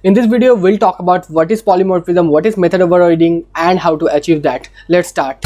In this video, we'll talk about what is polymorphism, what is method overriding, and how to achieve that. Let's start.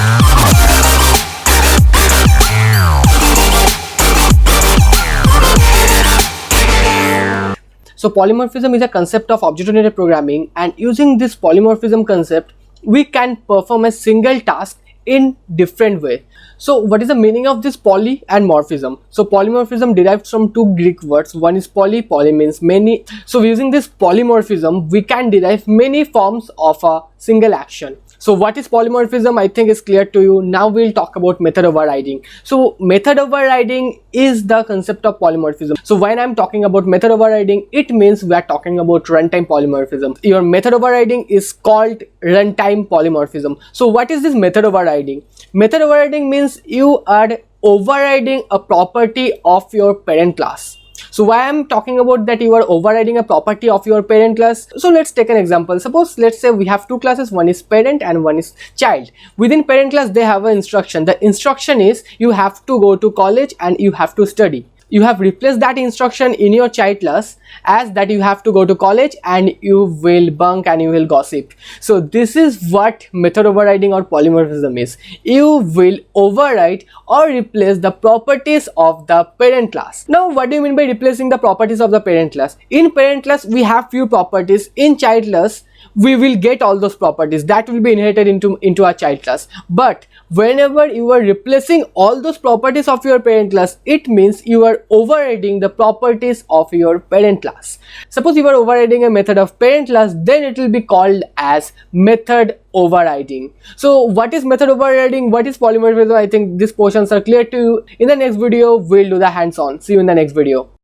So polymorphism is a concept of object-oriented programming, and using this polymorphism concept, we can perform a single task in different way. So what is the meaning of this poly and morphism? So polymorphism derives from two Greek words. One is poly means many. So using this polymorphism, we can derive many forms of a single action. So what is polymorphism? I think is clear to you. Now we'll talk about method overriding. So method overriding is the concept of polymorphism. So when I'm talking about method overriding, it means we are talking about runtime polymorphism. Your method overriding is called runtime polymorphism. So what is this method overriding? Method overriding means you are overriding a property of your parent class. So why I'm talking about that you are overriding a property of your parent class? So let's take an example. Suppose let's say we have two classes, one is parent and one is child. Within parent class they have an instruction. The instruction is you have to go to college and you have to study. You have replaced that instruction in your child class as that you have to go to college and you will bunk and you will gossip. So this is what method overriding or polymorphism is. You will override or replace the properties of the parent class. Now what do you mean by replacing the properties of the parent class? In parent class we have few properties. In child class we will get all those properties that will be inherited into our child class. But whenever you are replacing all those properties of your parent class, it means you are overriding the properties of your parent class. Suppose you are overriding a method of parent class, then it will be called as method overriding. So what is method overriding? What is polymorphism? I think these portions are clear to you. In the next video, we'll do the hands-on. See you in the next video.